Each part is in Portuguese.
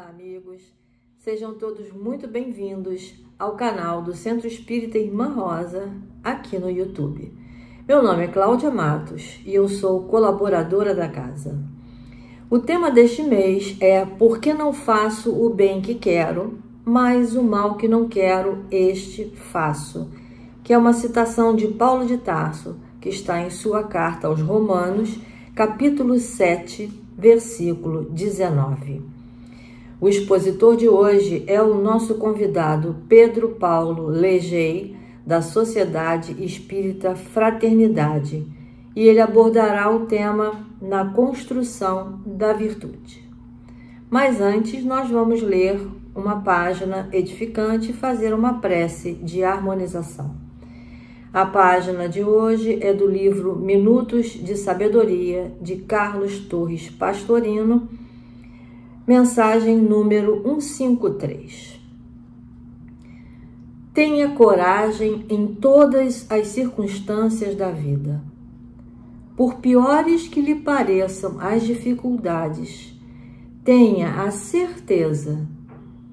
Olá, amigos. Sejam todos muito bem-vindos ao canal do Centro Espírita Irmã Rosa, aqui no YouTube. Meu nome é Cláudia Matos e eu sou colaboradora da casa. O tema deste mês é Por que não faço o bem que quero, mas o mal que não quero, este faço, que é uma citação de Paulo de Tarso, que está em sua carta aos Romanos, capítulo 7, versículo 19. O expositor de hoje é o nosso convidado Pedro Paulo Legei, da Sociedade Espírita Fraternidade, e ele abordará o tema na construção da virtude. Mas antes, nós vamos ler uma página edificante e fazer uma prece de harmonização. A página de hoje é do livro Minutos de Sabedoria, de Carlos Torres Pastorino, mensagem número 153. Tenha coragem em todas as circunstâncias da vida. Por piores que lhe pareçam as dificuldades, tenha a certeza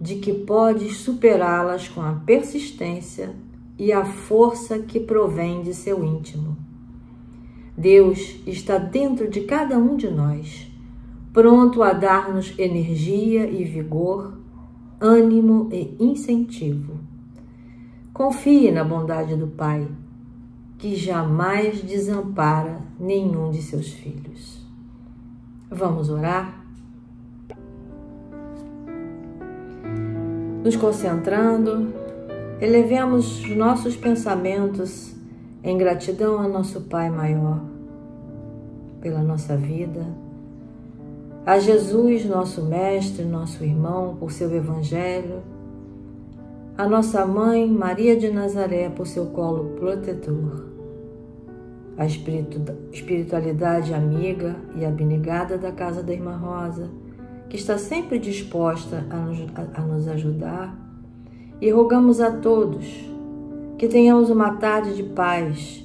de que pode superá-las com a persistência e a força que provém de seu íntimo. Deus está dentro de cada um de nós, pronto a dar-nos energia e vigor, ânimo e incentivo. Confie na bondade do Pai, que jamais desampara nenhum de seus filhos. Vamos orar? Nos concentrando, elevemos os nossos pensamentos em gratidão ao nosso Pai maior, pela nossa vida, a Jesus, nosso Mestre, nosso irmão, por seu Evangelho, a nossa Mãe, Maria de Nazaré, por seu colo protetor, a espiritualidade amiga e abnegada da Casa da Irmã Rosa, que está sempre disposta a nos ajudar, e rogamos a todos que tenhamos uma tarde de paz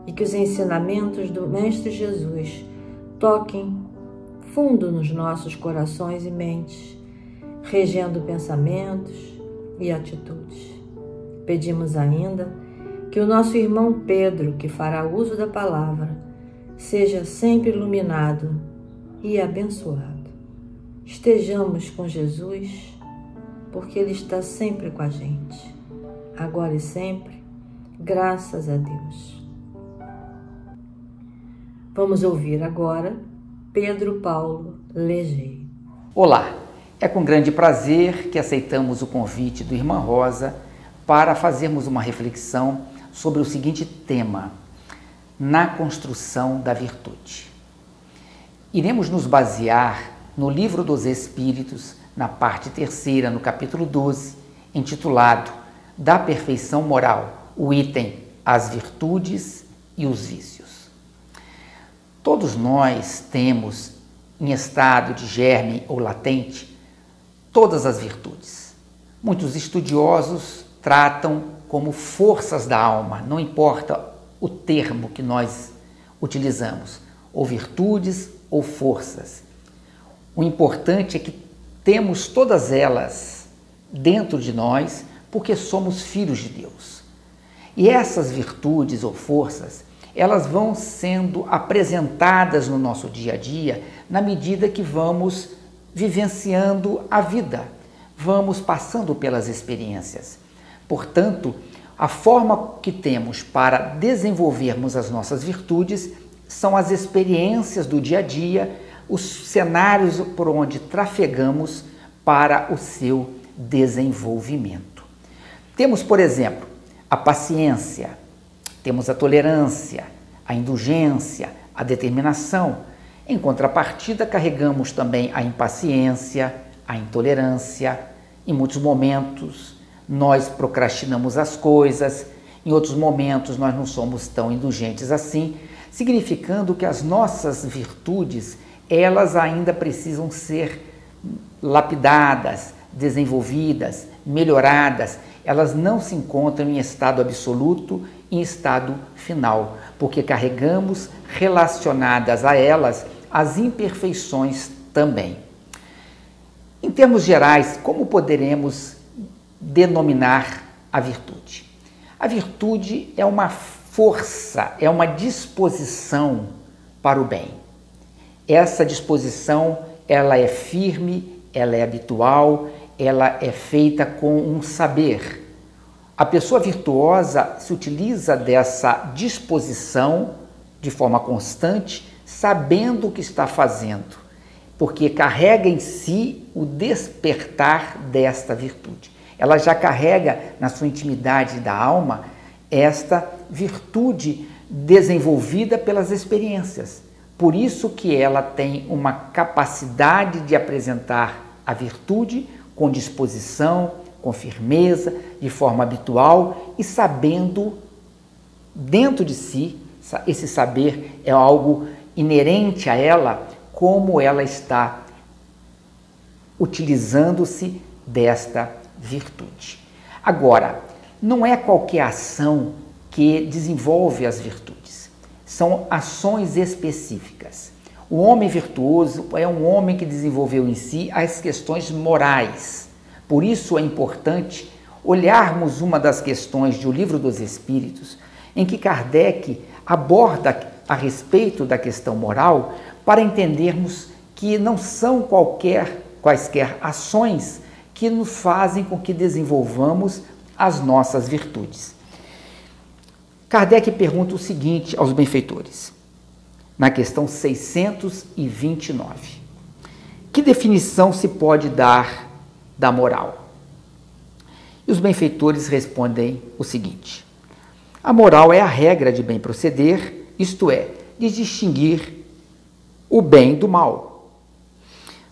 e que os ensinamentos do Mestre Jesus toquem fundo nos nossos corações e mentes, regendo pensamentos e atitudes. Pedimos ainda que o nosso irmão Pedro, que fará uso da palavra, seja sempre iluminado e abençoado. Estejamos com Jesus, porque Ele está sempre com a gente, agora e sempre, graças a Deus. Vamos ouvir agora Pedro Paulo Legei. Olá, é com grande prazer que aceitamos o convite do Irmã Rosa para fazermos uma reflexão sobre o seguinte tema: na construção da virtude. Iremos nos basear no Livro dos Espíritos, na parte 3ª, no capítulo 12, intitulado Da Perfeição Moral, o item As Virtudes e os Vícios. Todos nós temos, em estado de germe ou latente, todas as virtudes. Muitos estudiosos tratam como forças da alma, não importa o termo que nós utilizamos, ou virtudes ou forças. O importante é que temos todas elas dentro de nós, porque somos filhos de Deus. E essas virtudes ou forças, elas vão sendo apresentadas no nosso dia a dia na medida que vamos vivenciando a vida, vamos passando pelas experiências. Portanto, a forma que temos para desenvolvermos as nossas virtudes são as experiências do dia a dia, os cenários por onde trafegamos para o seu desenvolvimento. Temos, por exemplo, a paciência, temos a tolerância, a indulgência, a determinação. Em contrapartida, carregamos também a impaciência, a intolerância. Em muitos momentos, nós procrastinamos as coisas, em outros momentos, nós não somos tão indulgentes assim, significando que as nossas virtudes, elas ainda precisam ser lapidadas, desenvolvidas, melhoradas. Elas não se encontram em estado absoluto, em estado final, porque carregamos relacionadas a elas as imperfeições também. Em termos gerais, como poderemos denominar a virtude? A virtude é uma força, é uma disposição para o bem. Essa disposição, ela é firme, ela é habitual, ela é feita com um saber. A pessoa virtuosa se utiliza dessa disposição de forma constante, sabendo o que está fazendo, porque carrega em si o despertar desta virtude. Ela já carrega na sua intimidade da alma esta virtude desenvolvida pelas experiências. Por isso que ela tem uma capacidade de apresentar a virtude com disposição, com firmeza, de forma habitual e sabendo dentro de si, esse saber é algo inerente a ela, como ela está utilizando-se desta virtude. Agora, não é qualquer ação que desenvolve as virtudes, são ações específicas. O homem virtuoso é um homem que desenvolveu em si as questões morais. Por isso é importante olharmos uma das questões do Livro dos Espíritos, em que Kardec aborda a respeito da questão moral, para entendermos que não são quaisquer ações que nos fazem com que desenvolvamos as nossas virtudes. Kardec pergunta o seguinte aos benfeitores, na questão 629. Que definição se pode dar da moral? E os benfeitores respondem o seguinte: a moral é a regra de bem proceder, isto é, de distinguir o bem do mal.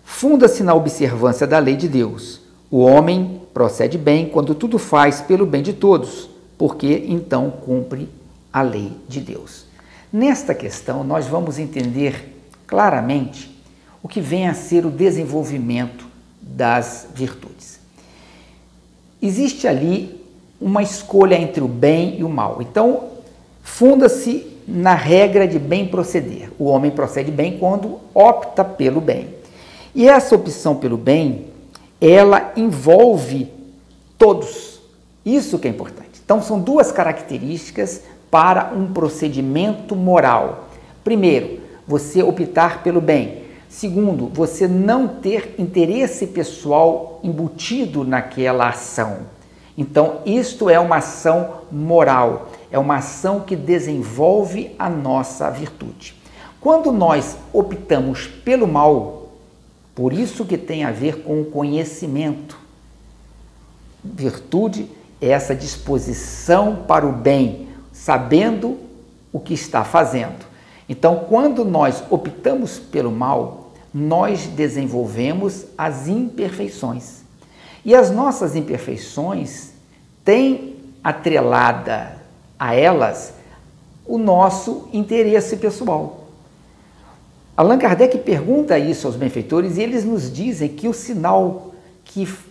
Funda-se na observância da lei de Deus. O homem procede bem quando tudo faz pelo bem de todos, porque então cumpre a lei de Deus. Nesta questão, nós vamos entender claramente o que vem a ser o desenvolvimento das virtudes. Existe ali uma escolha entre o bem e o mal. Então, funda-se na regra de bem proceder. O homem procede bem quando opta pelo bem. E essa opção pelo bem, ela envolve todos. Isso que é importante. Então, são duas características para um procedimento moral. Primeiro, você optar pelo bem. Segundo, você não ter interesse pessoal embutido naquela ação. Então, isto é uma ação moral, é uma ação que desenvolve a nossa virtude. Quando nós optamos pelo mal, por isso que tem a ver com o conhecimento. Virtude é essa disposição para o bem, sabendo o que está fazendo. Então, quando nós optamos pelo mal, nós desenvolvemos as imperfeições. E as nossas imperfeições têm atrelada a elas o nosso interesse pessoal. Allan Kardec pergunta isso aos benfeitores e eles nos dizem que o sinal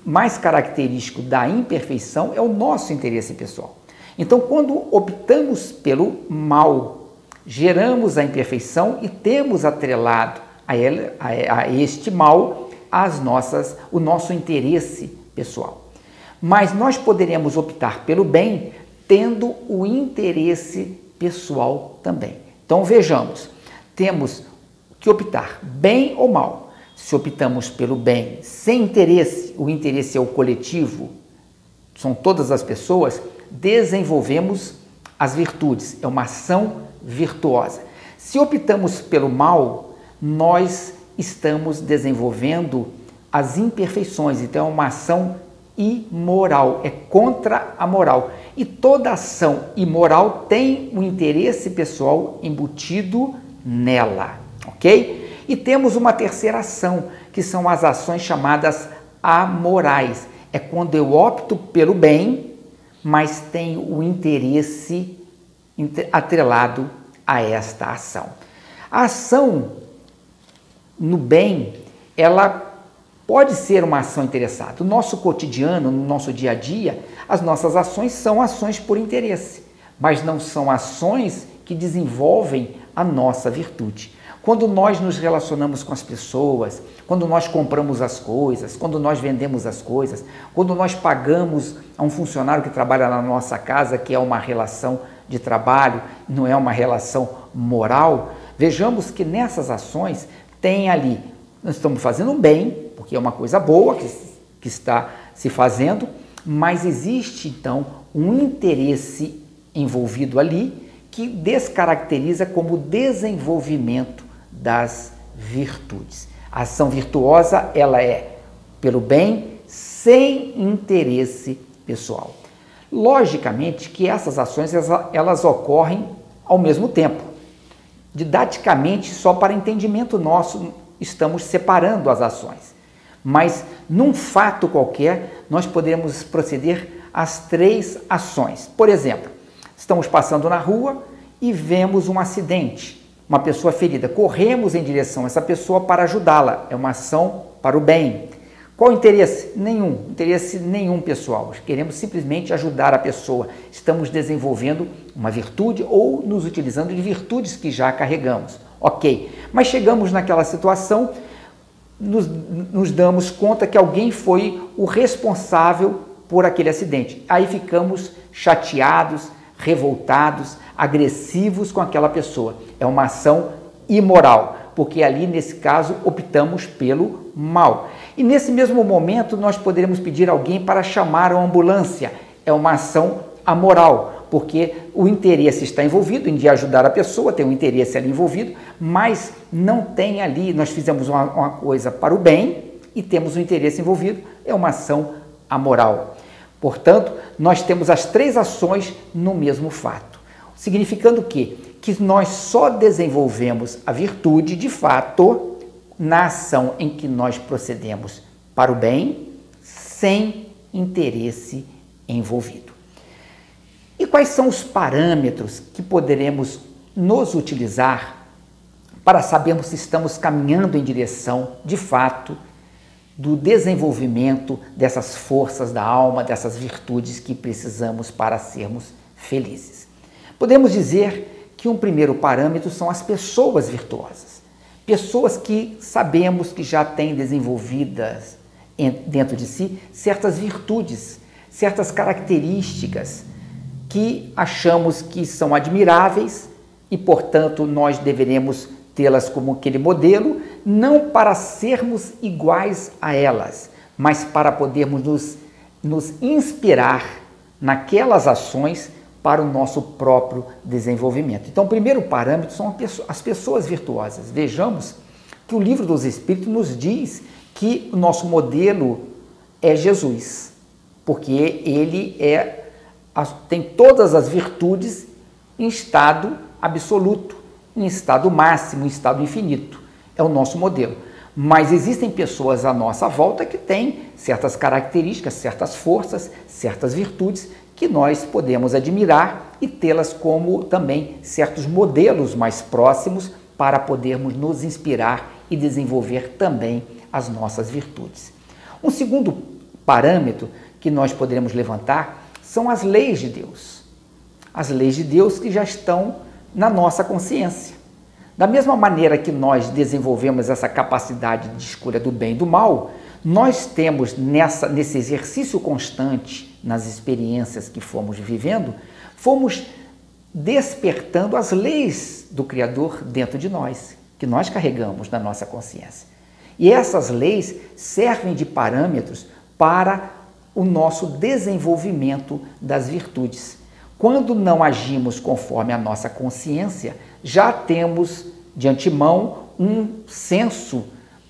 mais característico da imperfeição é o nosso interesse pessoal. Então, quando optamos pelo mal, geramos a imperfeição e temos atrelado a este mal o nosso interesse pessoal. Mas nós poderemos optar pelo bem tendo o interesse pessoal também. Então vejamos, temos que optar bem ou mal. Se optamos pelo bem sem interesse, o interesse é o coletivo, são todas as pessoas, desenvolvemos as virtudes, é uma ação virtuosa. Se optamos pelo mal, nós estamos desenvolvendo as imperfeições, então é uma ação imoral, é contra a moral. E toda ação imoral tem um interesse pessoal embutido nela, ok? E temos uma terceira ação, que são as ações chamadas amorais. É quando eu opto pelo bem, mas tenho o interesse atrelado a esta ação. A ação no bem, ela pode ser uma ação interessada. No nosso cotidiano, no nosso dia a dia, as nossas ações são ações por interesse, mas não são ações que desenvolvem a nossa virtude. Quando nós nos relacionamos com as pessoas, quando nós compramos as coisas, quando nós vendemos as coisas, quando nós pagamos a um funcionário que trabalha na nossa casa, que é uma relação de trabalho, não é uma relação moral, vejamos que nessas ações tem ali, nós estamos fazendo um bem, porque é uma coisa boa que está se fazendo, mas existe então um interesse envolvido ali que descaracteriza como desenvolvimento das virtudes. A ação virtuosa, ela é pelo bem, sem interesse pessoal. Logicamente que essas ações, elas ocorrem ao mesmo tempo. Didaticamente, só para entendimento nosso, estamos separando as ações. Mas, num fato qualquer, nós podemos proceder às 3 ações. Por exemplo, estamos passando na rua e vemos um acidente, uma pessoa ferida. Corremos em direção a essa pessoa para ajudá-la. É uma ação para o bem. Qual o interesse? Nenhum. Interesse nenhum pessoal. Queremos simplesmente ajudar a pessoa. Estamos desenvolvendo uma virtude ou nos utilizando de virtudes que já carregamos. Ok. Mas chegamos naquela situação, nos damos conta que alguém foi o responsável por aquele acidente. Aí ficamos chateados, revoltados, agressivos com aquela pessoa. É uma ação imoral, porque ali, nesse caso, optamos pelo mal. E nesse mesmo momento, nós poderemos pedir a alguém para chamar uma ambulância. É uma ação amoral, porque o interesse está envolvido em ajudar a pessoa, tem um interesse ali envolvido, mas não tem ali, nós fizemos uma coisa para o bem e temos um interesse envolvido, é uma ação amoral. Portanto, nós temos as 3 ações no mesmo fato. Significando o quê? Que nós só desenvolvemos a virtude, de fato, na ação em que nós procedemos para o bem, sem interesse envolvido. E quais são os parâmetros que poderemos nos utilizar para sabermos se estamos caminhando em direção, de fato, do desenvolvimento dessas forças da alma, dessas virtudes que precisamos para sermos felizes? Podemos dizer que um primeiro parâmetro são as pessoas virtuosas. Pessoas que sabemos que já têm desenvolvidas dentro de si certas virtudes, certas características que achamos que são admiráveis e, portanto, nós deveremos tê-las como aquele modelo, não para sermos iguais a elas, mas para podermos nos inspirar naquelas ações para o nosso próprio desenvolvimento. Então, o primeiro parâmetro são as pessoas virtuosas. Vejamos que o Livro dos Espíritos nos diz que o nosso modelo é Jesus, porque ele tem todas as virtudes em estado absoluto, em estado máximo, em estado infinito. É o nosso modelo. Mas existem pessoas à nossa volta que têm certas características, certas forças, certas virtudes que nós podemos admirar e tê-las como também certos modelos mais próximos para podermos nos inspirar e desenvolver também as nossas virtudes. Um segundo parâmetro que nós poderemos levantar são as leis de Deus. As leis de Deus que já estão na nossa consciência. Da mesma maneira que nós desenvolvemos essa capacidade de escolha do bem e do mal, nós temos nesse exercício constante, nas experiências que fomos vivendo, fomos despertando as leis do Criador dentro de nós, que nós carregamos na nossa consciência. E essas leis servem de parâmetros para o nosso desenvolvimento das virtudes. Quando não agimos conforme a nossa consciência, já temos de antemão um senso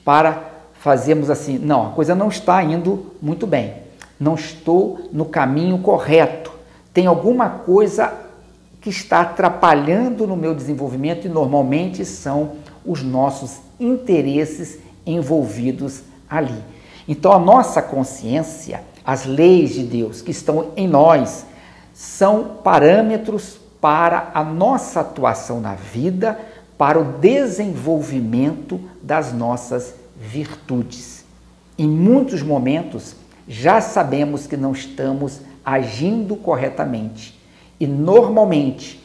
para fazermos assim, não, a coisa não está indo muito bem, não estou no caminho correto, tem alguma coisa que está atrapalhando no meu desenvolvimento e normalmente são os nossos interesses envolvidos ali. Então a nossa consciência, as leis de Deus que estão em nós, são parâmetros para a nossa atuação na vida, para o desenvolvimento das nossas virtudes. Em muitos momentos, já sabemos que não estamos agindo corretamente e, normalmente,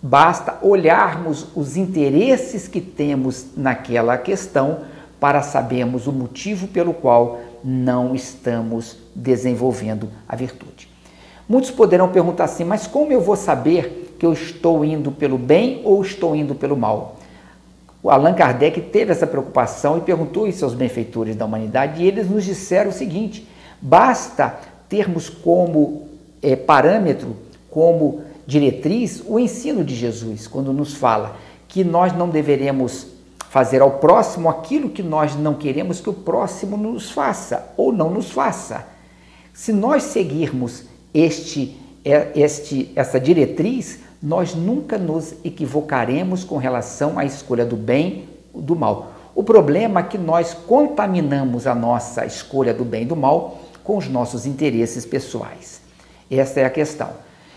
basta olharmos os interesses que temos naquela questão para sabermos o motivo pelo qual não estamos desenvolvendo a virtude. Muitos poderão perguntar assim, mas como eu vou saber que eu estou indo pelo bem ou estou indo pelo mal? O Allan Kardec teve essa preocupação e perguntou isso aos benfeitores da humanidade, e eles nos disseram o seguinte: basta termos como parâmetro, como diretriz, o ensino de Jesus, quando nos fala que nós não deveremos fazer ao próximo aquilo que nós não queremos que o próximo nos faça ou não nos faça. Se nós seguirmos essa diretriz, nós nunca nos equivocaremos com relação à escolha do bem ou do mal. O problema é que nós contaminamos a nossa escolha do bem e do mal com os nossos interesses pessoais. Essa é a questão.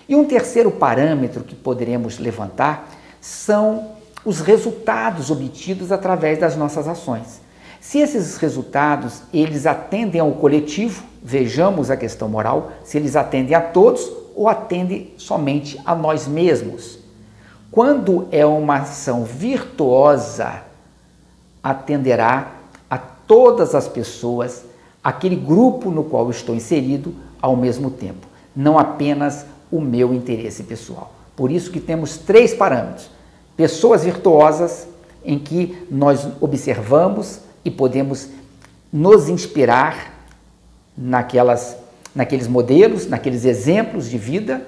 E um terceiro parâmetro que poderemos levantar são os resultados obtidos através das nossas ações. Se esses resultados, eles atendem ao coletivo, vejamos a questão moral, se eles atendem a todos ou atendem somente a nós mesmos. Quando é uma ação virtuosa, atenderá a todas as pessoas, aquele grupo no qual estou inserido ao mesmo tempo, não apenas o meu interesse pessoal. Por isso que temos 3 parâmetros. Pessoas virtuosas, em que nós observamos e podemos nos inspirar naqueles modelos, naqueles exemplos de vida.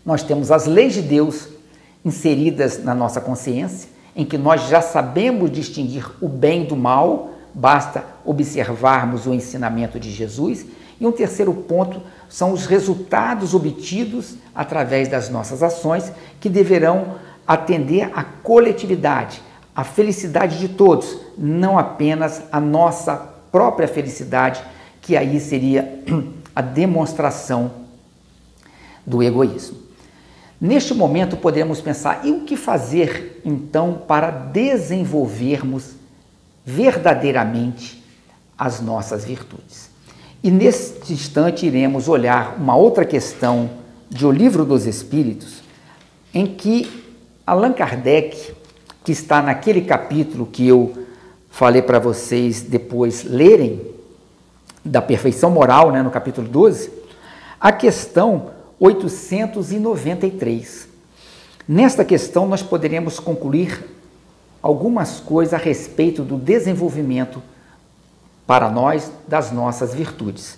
Nós temos as leis de Deus inseridas na nossa consciência, em que nós já sabemos distinguir o bem do mal, basta observarmos o ensinamento de Jesus. E um terceiro ponto são os resultados obtidos através das nossas ações, que deverão atender à coletividade, à felicidade de todos, não apenas a nossa própria felicidade, que aí seria a demonstração do egoísmo. Neste momento podemos pensar, e o que fazer então para desenvolvermos verdadeiramente as nossas virtudes? E neste instante iremos olhar uma outra questão de O Livro dos Espíritos, em que Allan Kardec, que está naquele capítulo que eu falei para vocês depois lerem, da perfeição moral, no capítulo 12, a questão 893. Nesta questão nós poderemos concluir algumas coisas a respeito do desenvolvimento para nós das nossas virtudes.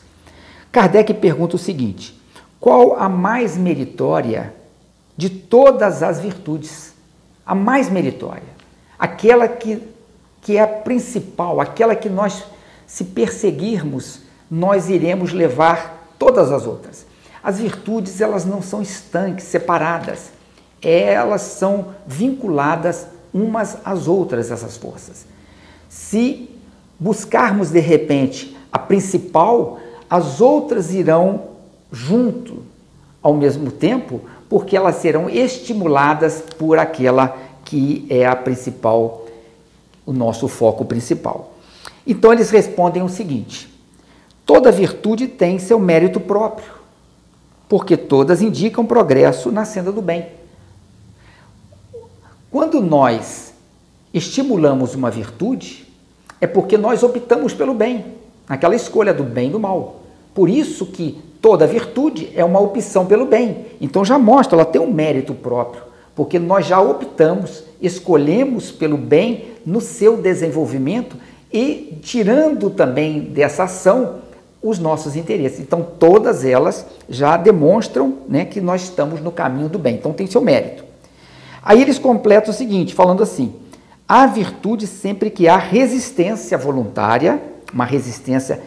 Kardec pergunta o seguinte: qual a mais meritória de todas as virtudes? A mais meritória, aquela que é a principal, aquela que nós, se perseguirmos, nós iremos levar todas as outras. As virtudes, elas não são estanques, separadas, elas são vinculadas umas às outras, essas forças. Se buscarmos de repente a principal, as outras irão junto ao mesmo tempo, porque elas serão estimuladas por aquela que é a principal, o nosso foco principal. Então eles respondem o seguinte: toda virtude tem seu mérito próprio, porque todas indicam progresso na senda do bem. Quando nós estimulamos uma virtude, é porque nós optamos pelo bem, naquela escolha do bem e do mal. Por isso que toda virtude é uma opção pelo bem. Então já mostra, ela tem um mérito próprio, porque nós já optamos, escolhemos pelo bem no seu desenvolvimento e tirando também dessa ação os nossos interesses. Então todas elas já demonstram, que nós estamos no caminho do bem. Então tem seu mérito. Aí eles completam o seguinte, falando assim: há virtude sempre que há resistência voluntária, uma resistência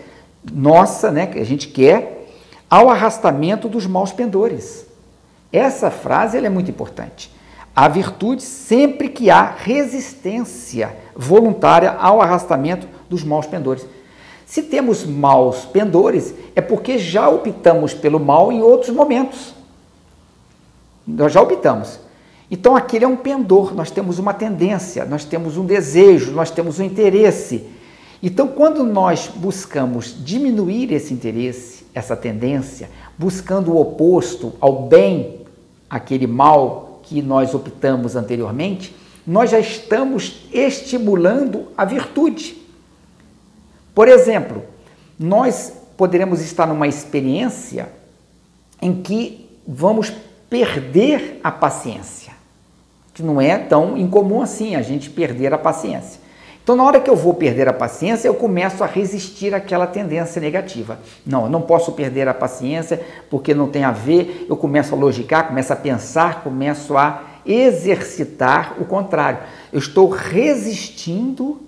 nossa, que a gente quer, ao arrastamento dos maus pendores. Essa frase ela é muito importante. Há virtude sempre que há resistência voluntária ao arrastamento dos maus pendores. Se temos maus pendores, é porque já optamos pelo mal em outros momentos. Nós já optamos. Então aquele é um pendor, nós temos uma tendência, nós temos um desejo, nós temos um interesse. Então quando nós buscamos diminuir esse interesse, essa tendência, buscando o oposto ao bem, aquele mal que nós optamos anteriormente, nós já estamos estimulando a virtude. Por exemplo, nós poderemos estar numa experiência em que vamos perder a paciência, que não é tão incomum assim a gente perder a paciência. Então, na hora que eu vou perder a paciência, eu começo a resistir àquela tendência negativa. Não, eu não posso perder a paciência porque não tem a ver, eu começo a logicar, começo a pensar, começo a exercitar o contrário. Eu estou resistindo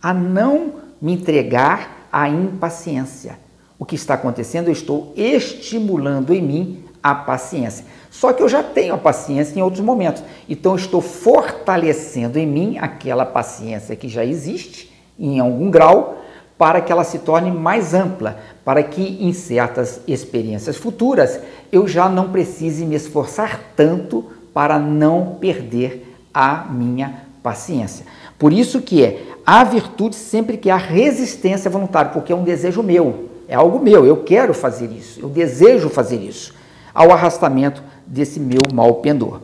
a não me entregar à impaciência. O que está acontecendo? Eu estou estimulando em mim a paciência. Só que eu já tenho a paciência em outros momentos. Então, eu estou fortalecendo em mim aquela paciência que já existe, em algum grau, para que ela se torne mais ampla, para que em certas experiências futuras eu já não precise me esforçar tanto para não perder a minha paciência. Por isso que a virtude sempre que há resistência voluntária, porque é um desejo meu, é algo meu, eu quero fazer isso, eu desejo fazer isso, ao arrastamento desse meu mau pendor.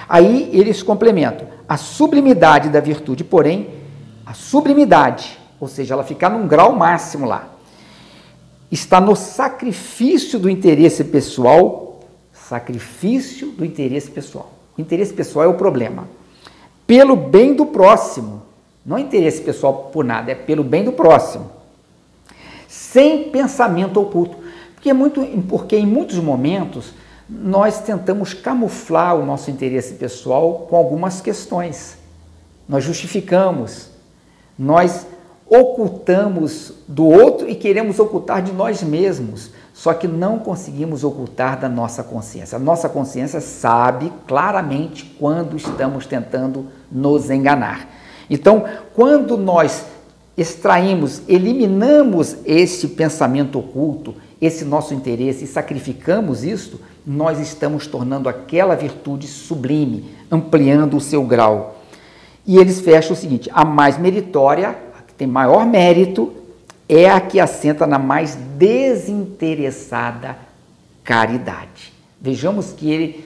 Aí eles complementam, a sublimidade da virtude, porém, a sublimidade, ou seja, ela ficar num grau máximo lá, está no sacrifício do interesse pessoal, sacrifício do interesse pessoal. O interesse pessoal é o problema. Pelo bem do próximo, não é interesse pessoal por nada, é pelo bem do próximo. Sem pensamento oculto. Porque em muitos momentos nós tentamos camuflar o nosso interesse pessoal com algumas questões. Nós justificamos, nós ocultamos do outro e queremos ocultar de nós mesmos, só que não conseguimos ocultar da nossa consciência. A nossa consciência sabe claramente quando estamos tentando nos enganar. Então, quando nós extraímos, eliminamos esse pensamento oculto, esse nosso interesse e sacrificamos isto, nós estamos tornando aquela virtude sublime, ampliando o seu grau. E eles fecham o seguinte, a mais meritória, a que tem maior mérito, é a que assenta na mais desinteressada caridade. Vejamos que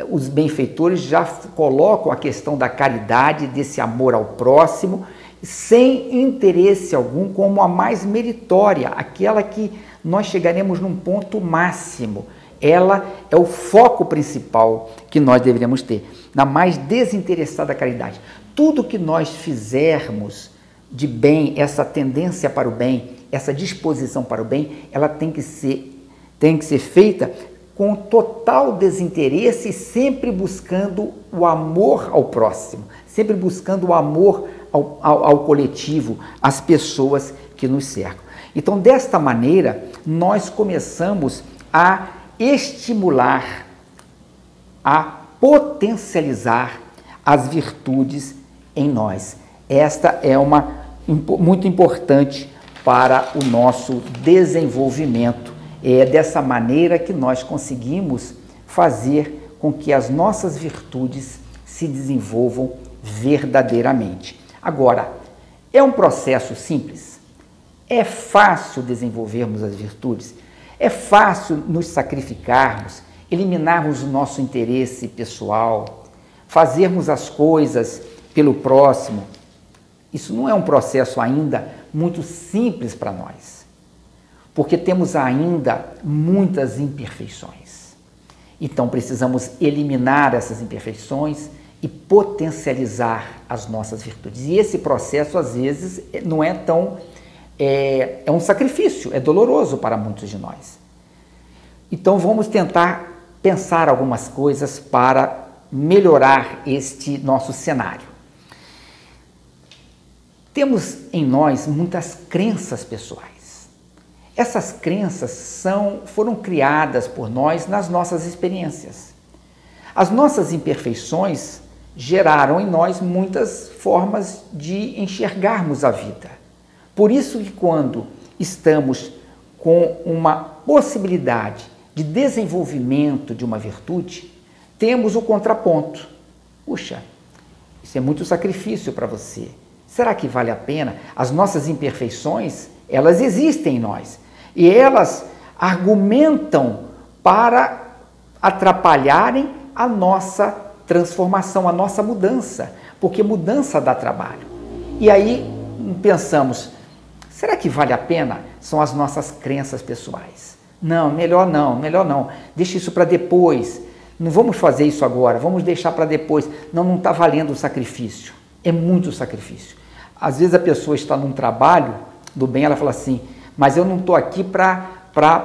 os benfeitores já colocam a questão da caridade, desse amor ao próximo, sem interesse algum, como a mais meritória, aquela que nós chegaremos num ponto máximo. Ela é o foco principal que nós deveríamos ter, na mais desinteressada caridade. Tudo que nós fizermos de bem, essa tendência para o bem, essa disposição para o bem, ela tem que ser feita com total desinteresse e sempre buscando o amor ao próximo, sempre buscando o amor ao coletivo, às pessoas que nos cercam. Então, desta maneira, nós começamos a estimular, a potencializar as virtudes em nós. Esta é muito importante para o nosso desenvolvimento. É dessa maneira que nós conseguimos fazer com que as nossas virtudes se desenvolvam verdadeiramente. Agora, é um processo simples? É fácil desenvolvermos as virtudes? É fácil nos sacrificarmos, eliminarmos o nosso interesse pessoal, fazermos as coisas pelo próximo? Isso não é um processo ainda muito simples para nós, porque temos ainda muitas imperfeições. Então precisamos eliminar essas imperfeições e potencializar as nossas virtudes. E esse processo, às vezes, não é tão... É um sacrifício, é doloroso para muitos de nós. Então vamos tentar pensar algumas coisas para melhorar este nosso cenário. Temos em nós muitas crenças pessoais. Essas crenças foram criadas por nós nas nossas experiências. As nossas imperfeições geraram em nós muitas formas de enxergarmos a vida. Por isso que quando estamos com uma possibilidade de desenvolvimento de uma virtude, temos o contraponto. Puxa, isso é muito sacrifício para você. Será que vale a pena? As nossas imperfeições, elas existem em nós. E elas argumentam para atrapalharem a nossa transformação, a nossa mudança, porque mudança dá trabalho. E aí pensamos, será que vale a pena? São as nossas crenças pessoais. Não, melhor não, deixa isso para depois, não vamos fazer isso agora, vamos deixar para depois. Não está valendo o sacrifício, é muito sacrifício. Às vezes a pessoa está num trabalho do bem, ela fala assim, mas eu não estou aqui para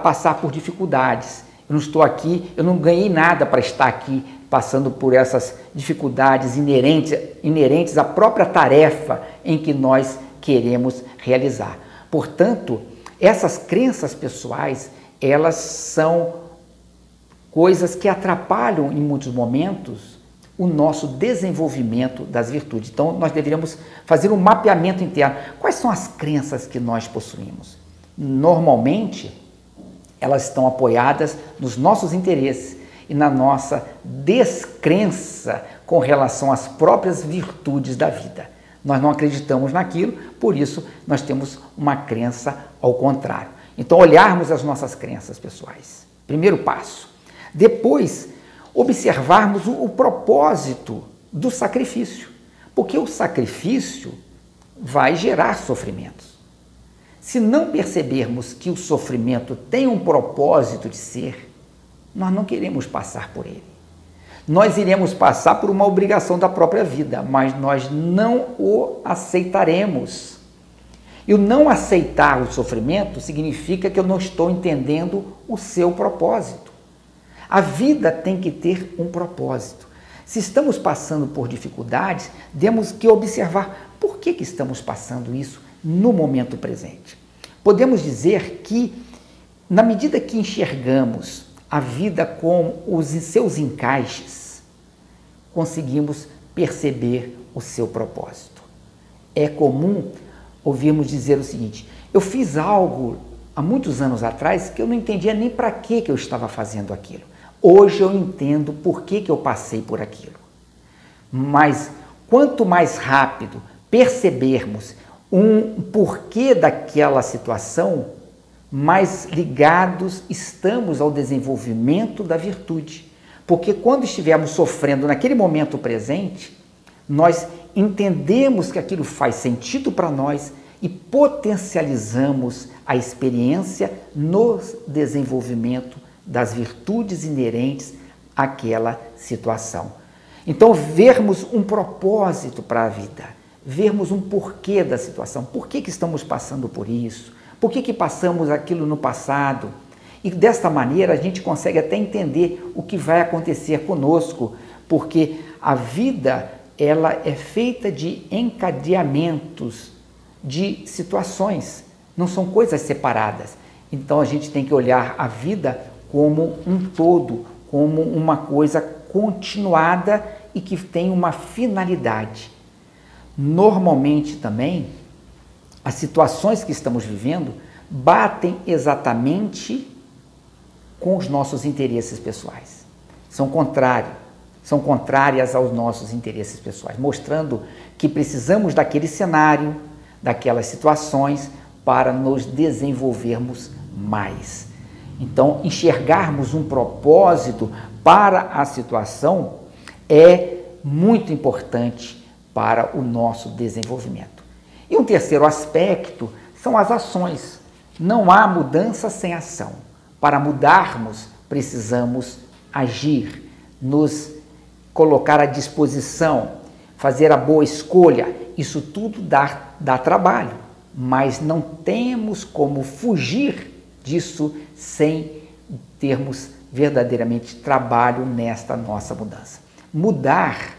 passar por dificuldades, eu não estou aqui, eu não ganhei nada para estar aqui passando por essas dificuldades inerentes à própria tarefa em que nós queremos realizar. Portanto, essas crenças pessoais, elas são coisas que atrapalham em muitos momentos o nosso desenvolvimento das virtudes. Então, nós deveríamos fazer um mapeamento interno. Quais são as crenças que nós possuímos? Normalmente, elas estão apoiadas nos nossos interesses e na nossa descrença com relação às próprias virtudes da vida. Nós não acreditamos naquilo, por isso nós temos uma crença ao contrário. Então, olharmos as nossas crenças pessoais. Primeiro passo. Depois, observarmos o propósito do sacrifício, porque o sacrifício vai gerar sofrimentos. Se não percebermos que o sofrimento tem um propósito de ser, nós não queremos passar por ele. Nós iremos passar por uma obrigação da própria vida, mas nós não o aceitaremos. E o não aceitar o sofrimento significa que eu não estou entendendo o seu propósito. A vida tem que ter um propósito. Se estamos passando por dificuldades, temos que observar por que estamos passando isso no momento presente. Podemos dizer que, na medida que enxergamos a vida com os seus encaixes, conseguimos perceber o seu propósito. É comum ouvirmos dizer o seguinte, eu fiz algo há muitos anos atrás que eu não entendia nem para que eu estava fazendo aquilo. Hoje eu entendo por que eu passei por aquilo. Mas quanto mais rápido percebermos um porquê daquela situação, mais ligados estamos ao desenvolvimento da virtude. Porque quando estivermos sofrendo naquele momento presente, nós entendemos que aquilo faz sentido para nós e potencializamos a experiência no desenvolvimento das virtudes inerentes àquela situação. Então, vermos um propósito para a vida, vermos um porquê da situação, por que estamos passando por isso, por que passamos aquilo no passado, e desta maneira a gente consegue até entender o que vai acontecer conosco, porque a vida ela é feita de encadeamentos, de situações, não são coisas separadas. Então a gente tem que olhar a vida como um todo, como uma coisa continuada e que tem uma finalidade. Normalmente também, as situações que estamos vivendo batem exatamente com os nossos interesses pessoais. São contrárias aos nossos interesses pessoais, mostrando que precisamos daquele cenário, daquelas situações para nos desenvolvermos mais. Então, enxergarmos um propósito para a situação é muito importante para o nosso desenvolvimento. E um terceiro aspecto são as ações. Não há mudança sem ação. Para mudarmos, precisamos agir, nos colocar à disposição, fazer a boa escolha. Isso tudo dá trabalho, mas não temos como fugir disso sem termos verdadeiramente trabalho nesta nossa mudança. Mudar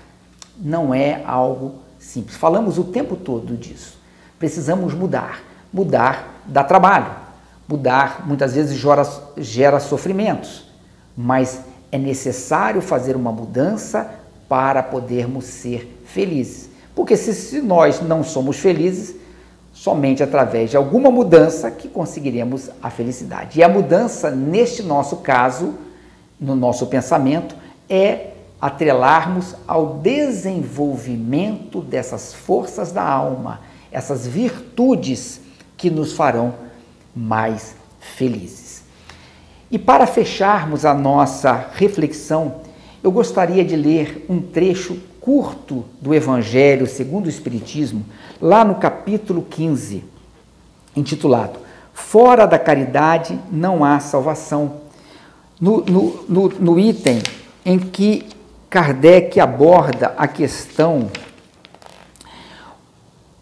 não é algo simples. Falamos o tempo todo disso. Precisamos mudar. Mudar dá trabalho. Mudar muitas vezes gera sofrimentos, mas é necessário fazer uma mudança para podermos ser felizes. Porque se nós não somos felizes, somente através de alguma mudança que conseguiremos a felicidade. E a mudança, neste nosso caso, no nosso pensamento, é atrelarmos ao desenvolvimento dessas forças da alma, essas virtudes que nos farão mais felizes. E para fecharmos a nossa reflexão, eu gostaria de ler um trecho curto do Evangelho segundo o Espiritismo, lá no capítulo 15, intitulado Fora da caridade não há salvação. No item em que Kardec aborda a questão,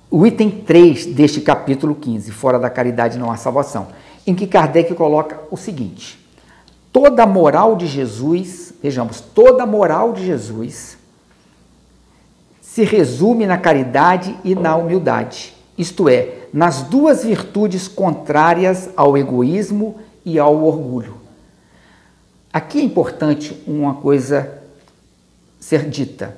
o item 3 deste capítulo 15, Fora da caridade não há salvação, em que Kardec coloca o seguinte: toda a moral de Jesus, vejamos, toda a moral de Jesus se resume na caridade e na humildade, isto é, nas duas virtudes contrárias ao egoísmo e ao orgulho. Aqui é importante uma coisa ser dita: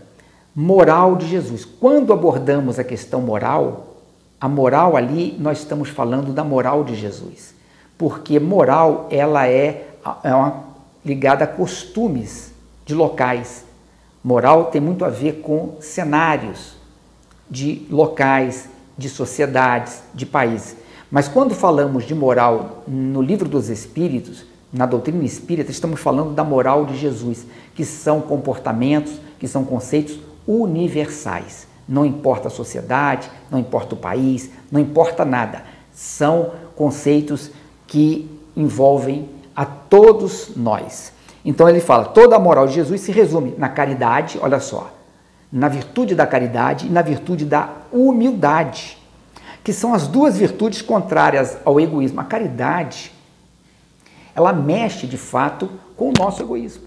moral de Jesus. Quando abordamos a questão moral, a moral ali nós estamos falando da moral de Jesus, porque moral ela é ligada a costumes de locais. Moral tem muito a ver com cenários de locais, de sociedades, de países. Mas quando falamos de moral no Livro dos Espíritos, na doutrina espírita, estamos falando da moral de Jesus, que são comportamentos, que são conceitos universais. Não importa a sociedade, não importa o país, não importa nada. São conceitos que envolvem a todos nós. Então ele fala, toda a moral de Jesus se resume na caridade, olha só, na virtude da caridade e na virtude da humildade, que são as duas virtudes contrárias ao egoísmo. A caridade, ela mexe de fato com o nosso egoísmo.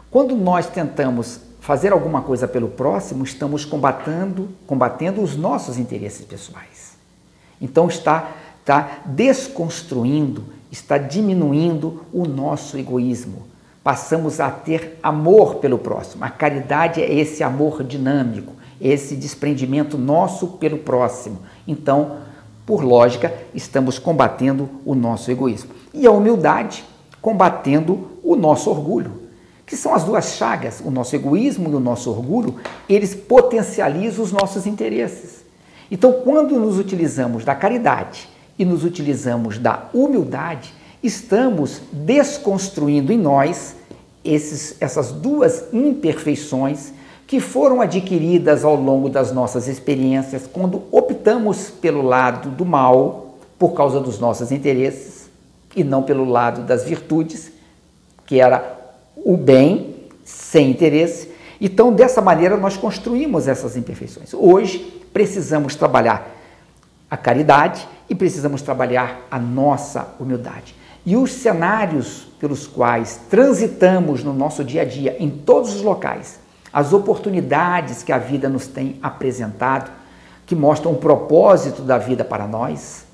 Quando nós tentamos fazer alguma coisa pelo próximo, estamos combatendo os nossos interesses pessoais. Então está desconstruindo, está diminuindo o nosso egoísmo. Passamos a ter amor pelo próximo. A caridade é esse amor dinâmico, esse desprendimento nosso pelo próximo. Então, por lógica, estamos combatendo o nosso egoísmo. E a humildade, combatendo o nosso orgulho, que são as duas chagas, o nosso egoísmo e o nosso orgulho, eles potencializam os nossos interesses. Então, quando nos utilizamos da caridade e nos utilizamos da humildade, estamos desconstruindo em nós essas duas imperfeições que foram adquiridas ao longo das nossas experiências quando optamos pelo lado do mal por causa dos nossos interesses e não pelo lado das virtudes, que era o bem sem interesse. Então, dessa maneira, nós construímos essas imperfeições. Hoje, precisamos trabalhar a caridade e precisamos trabalhar a nossa humildade. E os cenários pelos quais transitamos no nosso dia a dia, em todos os locais, as oportunidades que a vida nos tem apresentado, que mostram o propósito da vida para nós,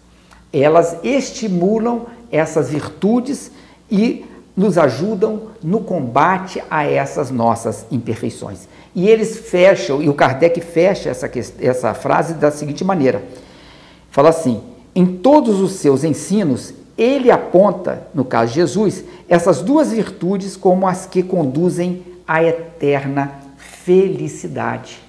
elas estimulam essas virtudes e nos ajudam no combate a essas nossas imperfeições. E eles fecham, e o Kardec fecha essa frase da seguinte maneira, fala assim: em todos os seus ensinos, ele aponta, no caso de Jesus, essas duas virtudes como as que conduzem à eterna felicidade.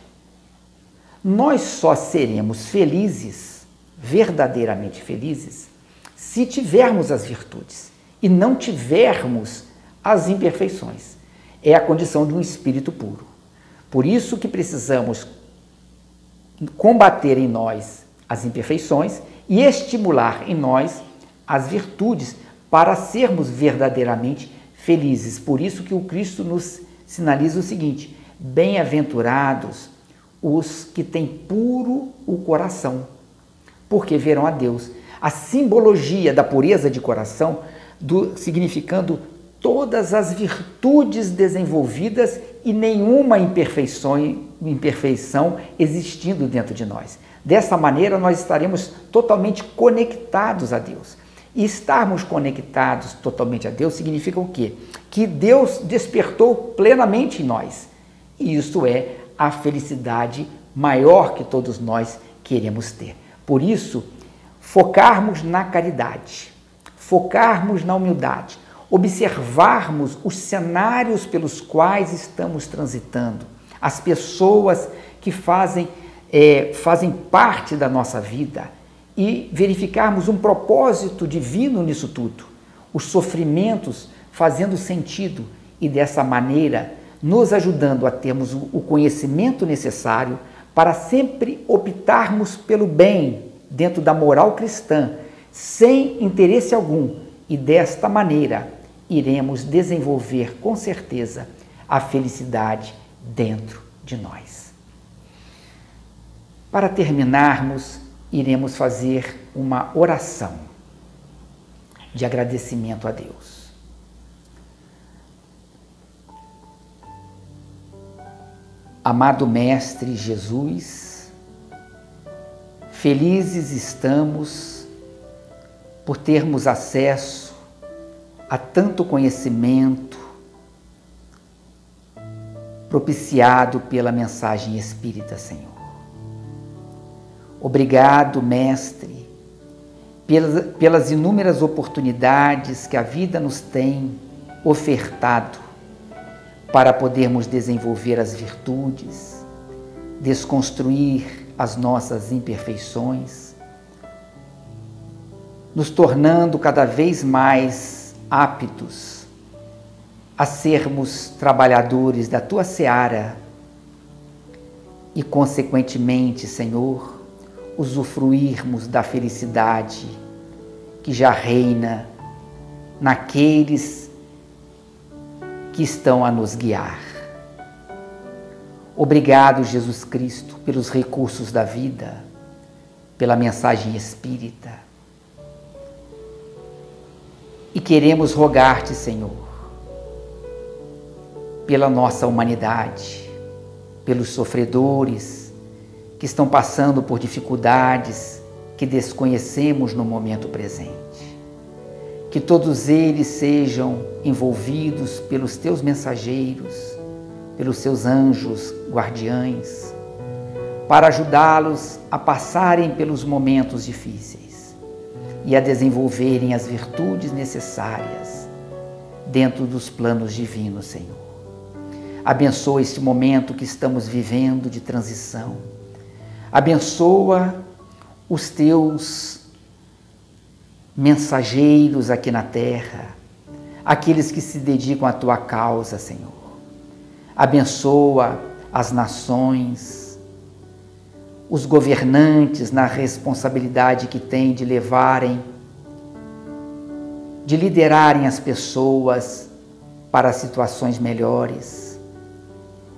Nós só seremos felizes, verdadeiramente felizes, se tivermos as virtudes e não tivermos as imperfeições. É a condição de um espírito puro. Por isso que precisamos combater em nós as imperfeições e estimular em nós as virtudes para sermos verdadeiramente felizes. Por isso que o Cristo nos sinaliza o seguinte: bem-aventurados os que têm puro o coração, porque verão a Deus. A simbologia da pureza de coração, significando todas as virtudes desenvolvidas e nenhuma imperfeição existindo dentro de nós. Dessa maneira, nós estaremos totalmente conectados a Deus. E estarmos conectados totalmente a Deus significa o quê? Que Deus despertou plenamente em nós. E isto é a felicidade maior que todos nós queremos ter. Por isso, focarmos na caridade, focarmos na humildade, observarmos os cenários pelos quais estamos transitando, as pessoas que fazem parte da nossa vida e verificarmos um propósito divino nisso tudo, os sofrimentos fazendo sentido, e dessa maneira nos ajudando a termos o conhecimento necessário para sempre optarmos pelo bem dentro da moral cristã, sem interesse algum, e desta maneira iremos desenvolver com certeza a felicidade dentro de nós. Para terminarmos, iremos fazer uma oração de agradecimento a Deus. Amado Mestre Jesus, felizes estamos por termos acesso a tanto conhecimento propiciado pela mensagem espírita, Senhor. Obrigado, Mestre, pelas inúmeras oportunidades que a vida nos tem ofertado para podermos desenvolver as virtudes, desconstruir as nossas imperfeições, nos tornando cada vez mais aptos a sermos trabalhadores da Tua seara e, consequentemente, Senhor, usufruirmos da felicidade que já reina naqueles que estão a nos guiar. Obrigado, Jesus Cristo, pelos recursos da vida, pela mensagem espírita. E queremos rogar-te, Senhor, pela nossa humanidade, pelos sofredores que estão passando por dificuldades que desconhecemos no momento presente. Que todos eles sejam envolvidos pelos teus mensageiros, pelos seus anjos guardiães, para ajudá-los a passarem pelos momentos difíceis e a desenvolverem as virtudes necessárias dentro dos planos divinos, Senhor. Abençoa este momento que estamos vivendo de transição. Abençoa os teus mensageiros aqui na terra, aqueles que se dedicam à tua causa, Senhor. Abençoa as nações, os governantes na responsabilidade que têm de liderarem as pessoas para situações melhores.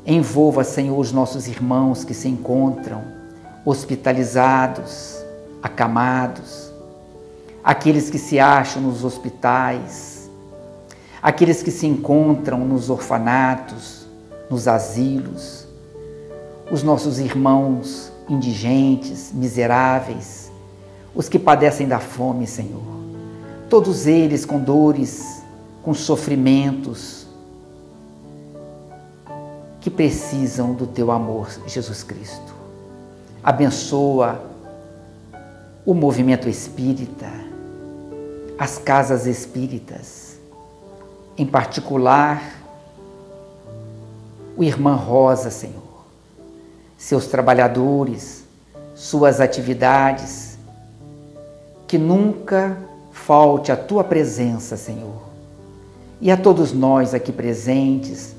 Envolva, Senhor, os nossos irmãos que se encontram hospitalizados, acamados, aqueles que se acham nos hospitais, aqueles que se encontram nos orfanatos, nos asilos, os nossos irmãos indigentes, miseráveis, os que padecem da fome, Senhor. Todos eles com dores, com sofrimentos, que precisam do teu amor, Jesus Cristo. Abençoa o movimento espírita, as casas espíritas, em particular o Irmã Rosa, Senhor, seus trabalhadores, suas atividades, que nunca falte a tua presença, Senhor, e a todos nós aqui presentes,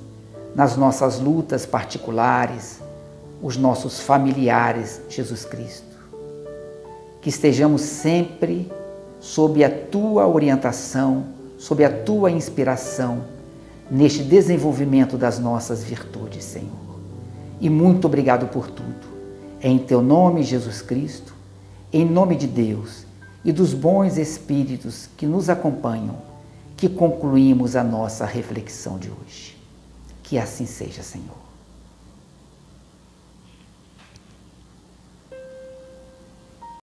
nas nossas lutas particulares, os nossos familiares, Jesus Cristo. Que estejamos sempre sob a tua orientação, sob a tua inspiração, neste desenvolvimento das nossas virtudes, Senhor. E muito obrigado por tudo. É em teu nome, Jesus Cristo, em nome de Deus e dos bons espíritos que nos acompanham, que concluímos a nossa reflexão de hoje. Que assim seja, Senhor.